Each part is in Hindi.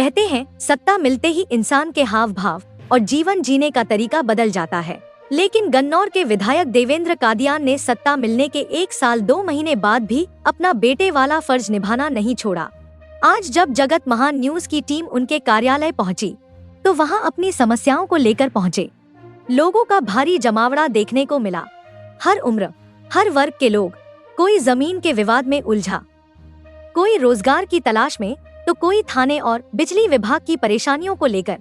कहते हैं सत्ता मिलते ही इंसान के हाव भाव और जीवन जीने का तरीका बदल जाता है। लेकिन गन्नौर के विधायक देवेंद्र कादियान ने सत्ता मिलने के 1 साल 2 महीने बाद भी अपना बेटे वाला फर्ज निभाना नहीं छोड़ा। आज जब जगत महान न्यूज की टीम उनके कार्यालय पहुंची, तो वहां अपनी समस्याओं को लेकर पहुंचे। लोगों का भारी जमावड़ा देखने को मिला। हर उम्र, हर वर्ग के लोग, कोई जमीन के विवाद में उलझा, कोई रोजगार की तलाश में, तो कोई थाने और बिजली विभाग की परेशानियों को लेकर।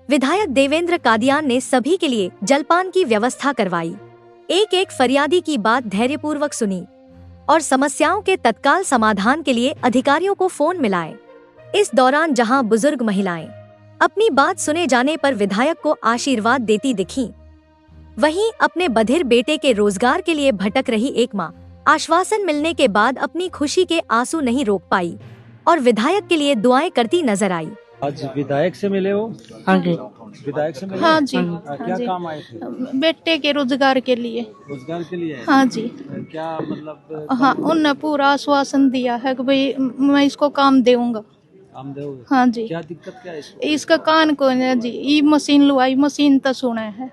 विधायक देवेंद्र कादियान ने सभी के लिए जलपान की व्यवस्था करवाई। एक एक फरियादी की बात धैर्यपूर्वक सुनी और समस्याओं के तत्काल समाधान के लिए अधिकारियों को फोन मिलाए। इस दौरान जहां बुजुर्ग महिलाएं अपनी बात सुने जाने पर विधायक को आशीर्वाद देती दिखीं, वहीं अपने बधिर बेटे के रोजगार के लिए भटक रही एक मां आश्वासन मिलने के बाद अपनी खुशी के आंसू नहीं रोक पाई और विधायक के लिए दुआएं करती नजर आई। आज विधायक से मिले हो? हाँ जी। विधायक से मिले? हाँ जी। क्या काम आए थे? बेटे के रोजगार के लिए। रोजगार के लिए? हाँ जी। क्या मतलब? हाँ, उन्होंने पूरा आश्वासन दिया है कि भाई मैं इसको काम दूंगा। काम दोगे? हाँ जी। क्या दिक्कत क्या है इसको? इसका कान को है जी, ई मशीन लुआई, मशीन तो सुना है।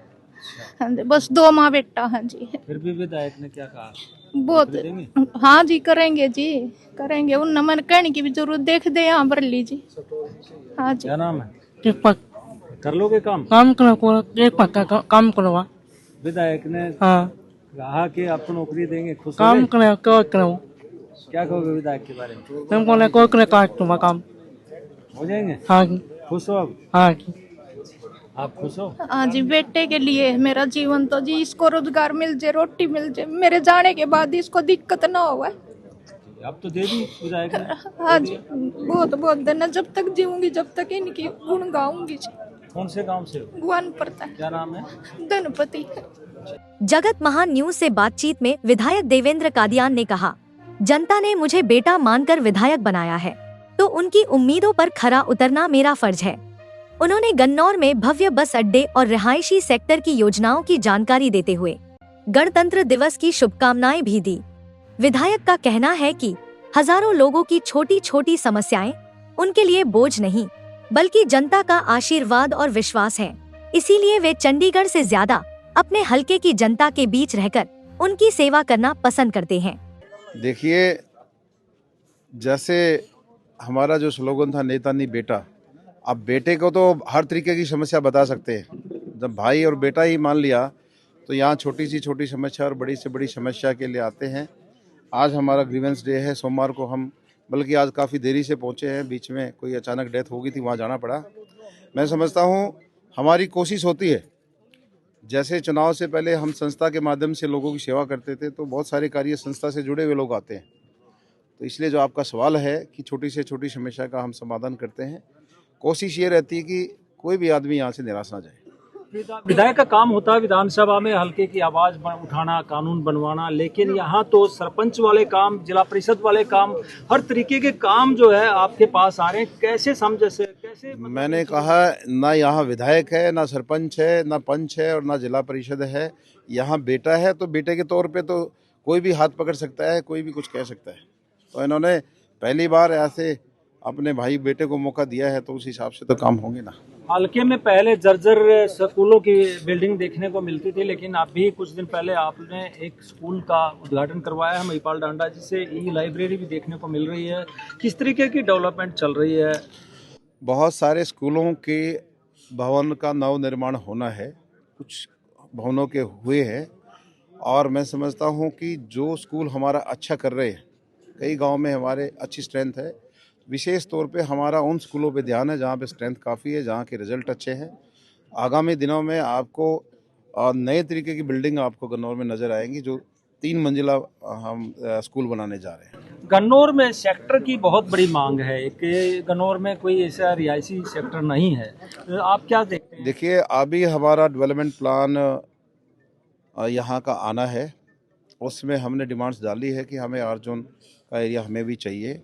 हाँ जी, बस 2 माह बेटा। हाँ जी। फिर भी विधायक ने क्या कहा? बहुत। हाँ जी, करेंगे जी, करेंगे। उन मन कहने की भी जरूरत, देख दे यहाँ भर लीजिए। हाँ जी। क्या नाम है? दीपक। कर लोगे काम? काम करो, दीपक का काम करवा। विधायक ने हाँ कहा कि आपको नौकरी देंगे, खुश काम हो? करो, करो। क्या कहोगे विधायक के बारे में? तुम बोले कोई करे काट तुम्हारा काम हो जाएंगे? हाँ जी। खुश हो अब? हाँ जी। आप खुश हो? हाँ जी, बेटे के लिए मेरा जीवन तो जी, इसको रोजगार मिल जाए, रोटी मिल जाए, मेरे जाने के बाद इसको दिक्कत ना हो। अब तो दे दी विधायक ने? हाँ जी, बहुत बहुत देना। जब तक जीऊंगी, जब तक इनकी गुण गाऊंगी जी। कौन से गांव से हो? भगवान पड़ता है। क्या नाम है? गणपति। जगत महान न्यूज से बातचीत में विधायक देवेंद्र कादियान ने कहा, जनता ने मुझे बेटा मानकर विधायक बनाया है, तो उनकी उम्मीदों पर खरा उतरना मेरा फर्ज है। उन्होंने गन्नौर में भव्य बस अड्डे और रिहायशी सेक्टर की योजनाओं की जानकारी देते हुए गणतंत्र दिवस की शुभकामनाएं भी दी। विधायक का कहना है कि हजारों लोगों की छोटी छोटी समस्याएं उनके लिए बोझ नहीं, बल्कि जनता का आशीर्वाद और विश्वास है। इसीलिए वे चंडीगढ़ से ज्यादा अपने हलके की जनता के बीच रहकर उनकी सेवा करना पसंद करते हैं। देखिए, जैसे हमारा जो स्लोगन था, नेता नहीं बेटा, अब बेटे को तो हर तरीके की समस्या बता सकते हैं। जब भाई और बेटा ही मान लिया, तो यहाँ छोटी से छोटी समस्या और बड़ी से बड़ी समस्या के लिए आते हैं। आज हमारा ग्रीवेंस डे है, सोमवार को हम, बल्कि आज काफ़ी देरी से पहुँचे हैं, बीच में कोई अचानक डेथ हो गई थी, वहाँ जाना पड़ा। मैं समझता हूँ हमारी कोशिश होती है, जैसे चुनाव से पहले हम संस्था के माध्यम से लोगों की सेवा करते थे, तो बहुत सारे कार्य संस्था से जुड़े हुए लोग आते हैं। तो इसलिए जो आपका सवाल है कि छोटी से छोटी समस्या का हम समाधान करते हैं, कोशिश ये रहती है कि कोई भी आदमी यहाँ से निराश ना जाए। विधायक का काम होता है विधानसभा में हल्के की आवाज उठाना, कानून बनवाना, लेकिन यहाँ तो सरपंच वाले काम, जिला परिषद वाले काम, हर तरीके के काम जो है आपके पास आ रहे हैं। कैसे समझे से कैसे? मैंने कहा, ना यहाँ विधायक है, ना सरपंच है, ना पंच है और ना जिला परिषद है। यहाँ बेटा है, तो बेटे के तौर पे तो कोई भी हाथ पकड़ सकता है, कोई भी कुछ कह सकता है। तो इन्होंने पहली बार ऐसे अपने भाई बेटे को मौका दिया है, तो उस हिसाब से तो काम होंगे ना। हल्के में पहले जर्जर स्कूलों की बिल्डिंग देखने को मिलती थी, लेकिन अभी कुछ दिन पहले आपने एक स्कूल का उद्घाटन करवाया है महिपाल डांडा, जिससे ई लाइब्रेरी भी देखने को मिल रही है। किस तरीके की डेवलपमेंट चल रही है? बहुत सारे स्कूलों के भवन का नव निर्माण होना है, कुछ भवनों के हुए हैं, और मैं समझता हूँ कि जो स्कूल हमारा अच्छा कर रहे हैं, कई गाँव में हमारे अच्छी स्ट्रेंथ है। विशेष तौर पे हमारा उन स्कूलों पे ध्यान है जहाँ पे स्ट्रेंथ काफ़ी है, जहाँ के रिजल्ट अच्छे हैं। आगामी दिनों में आपको नए तरीके की बिल्डिंग आपको गन्नौर में नज़र आएंगी, जो 3 मंजिला हम स्कूल बनाने जा रहे हैं। गन्नौर में सेक्टर की बहुत बड़ी मांग है कि गन्नौर में कोई ऐसा रिहायशी सेक्टर नहीं है, आप क्या देखते हैं? देखिए, अभी हमारा डेवलपमेंट प्लान यहाँ का आना है, उसमें हमने डिमांड्स डाली है कि हमें आर जोन का एरिया हमें भी चाहिए,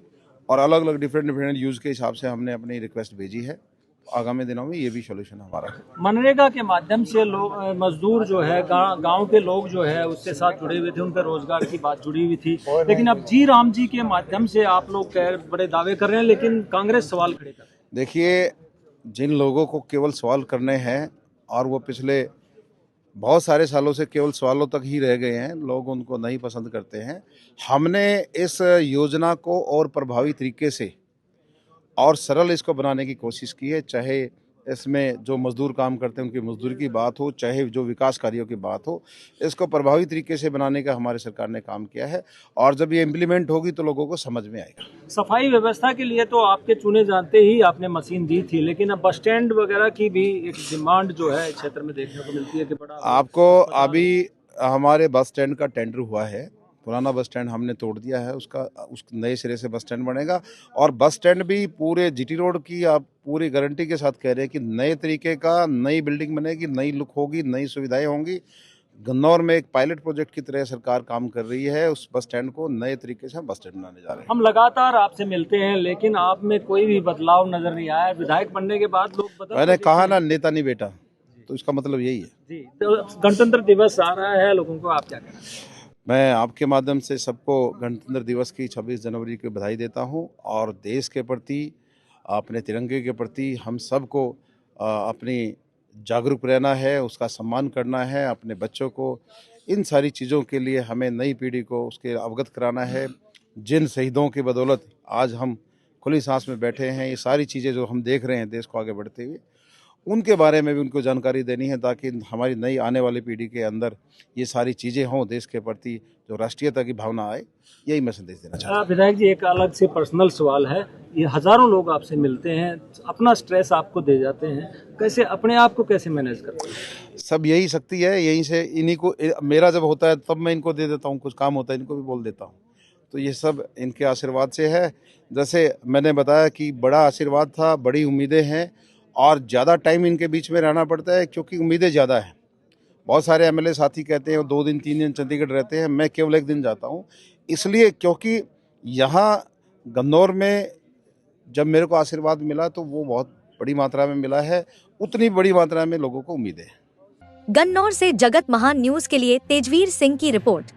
और अलग अलग डिफरेंट यूज़ के हिसाब से हमने अपनी रिक्वेस्ट भेजी है। आगामी दिनों में ये भी सॉल्यूशन हमारा है। मनरेगा के माध्यम से लोग, मजदूर जो है, गांव के लोग जो है उसके साथ जुड़े हुए थे, उनके रोजगार की बात जुड़ी हुई थी, लेकिन अब जी राम जी के माध्यम से आप लोग बड़े दावे कर रहे हैं, लेकिन कांग्रेस सवाल खड़े कर रहे हैं। देखिए, जिन लोगों को केवल सवाल करने हैं और वो पिछले बहुत सारे सालों से केवल सवालों तक ही रह गए हैं, लोग उनको नहीं पसंद करते हैं। हमने इस योजना को और प्रभावी तरीके से और सरल इसको बनाने की कोशिश की है, चाहे इसमें जो मज़दूर काम करते हैं उनकी मज़दूरी की बात हो, चाहे जो विकास कार्यों की बात हो, इसको प्रभावी तरीके से बनाने का हमारी सरकार ने काम किया है और जब ये इम्प्लीमेंट होगी तो लोगों को समझ में आएगा। सफाई व्यवस्था के लिए तो आपके चुने जानते ही आपने मशीन दी थी, लेकिन अब बस स्टैंड वगैरह की भी एक डिमांड जो है क्षेत्र में देखने को मिलती है कि बड़ा आपको अभी हमारे बस स्टैंड का टेंडर हुआ है, पुराना बस स्टैंड हमने तोड़ दिया है, उस नए सिरे से बस स्टैंड बनेगा और बस स्टैंड भी पूरे जीटी रोड की आप पूरी गारंटी के साथ कह रहे हैं कि नए तरीके का नई बिल्डिंग बनेगी, नई लुक होगी, नई सुविधाएं होंगी। गन्नौर में एक पायलट प्रोजेक्ट की तरह सरकार काम कर रही है, उस बस स्टैंड को नए तरीके से हम बस स्टैंड बनाने जा रहे हैं। हम लगातार आपसे मिलते हैं, लेकिन आप में कोई भी बदलाव नजर नहीं आया। विधायक बनने के बाद लोग मैंने कहा ना, नेता नहीं बेटा, तो इसका मतलब यही है। जी, तो गणतंत्र दिवस आ रहा है, लोगों को आप क्या कहना है? मैं आपके माध्यम से सबको गणतंत्र दिवस की 26 जनवरी की बधाई देता हूं और देश के प्रति, अपने तिरंगे के प्रति हम सबको अपनी जागरूक रहना है, उसका सम्मान करना है। अपने बच्चों को इन सारी चीज़ों के लिए हमें नई पीढ़ी को उसके अवगत कराना है। जिन शहीदों की बदौलत आज हम खुली सांस में बैठे हैं, ये सारी चीज़ें जो हम देख रहे हैं देश को आगे बढ़ते हुए, उनके बारे में भी उनको जानकारी देनी है ताकि हमारी नई आने वाली पीढ़ी के अंदर ये सारी चीज़ें हों, देश के प्रति जो राष्ट्रीयता की भावना आए। यही मैं संदेश देना चाहता हूँ। विधायक जी, एक अलग से पर्सनल सवाल है। ये हजारों लोग आपसे मिलते हैं, अपना स्ट्रेस आपको दे जाते हैं, कैसे अपने आप को कैसे मैनेज करते हैं? सब यही शक्ति है, यहीं से इन्हीं को, मेरा जब होता है तब मैं इनको दे देता हूँ, कुछ काम होता है इनको भी बोल देता हूँ, तो ये सब इनके आशीर्वाद से है। जैसे मैंने बताया कि बड़ा आशीर्वाद था, बड़ी उम्मीदें हैं और ज़्यादा टाइम इनके बीच में रहना पड़ता है क्योंकि उम्मीदें ज़्यादा हैं। बहुत सारे एमएलए साथी कहते हैं 2 दिन 3 दिन चंडीगढ़ रहते हैं, मैं केवल 1 दिन जाता हूँ, इसलिए क्योंकि यहाँ गन्नौर में जब मेरे को आशीर्वाद मिला तो वो बहुत बड़ी मात्रा में मिला है, उतनी बड़ी मात्रा में लोगों को उम्मीदें हैं। गन्नौर से जगत महान न्यूज के लिए तेजवीर सिंह की रिपोर्ट।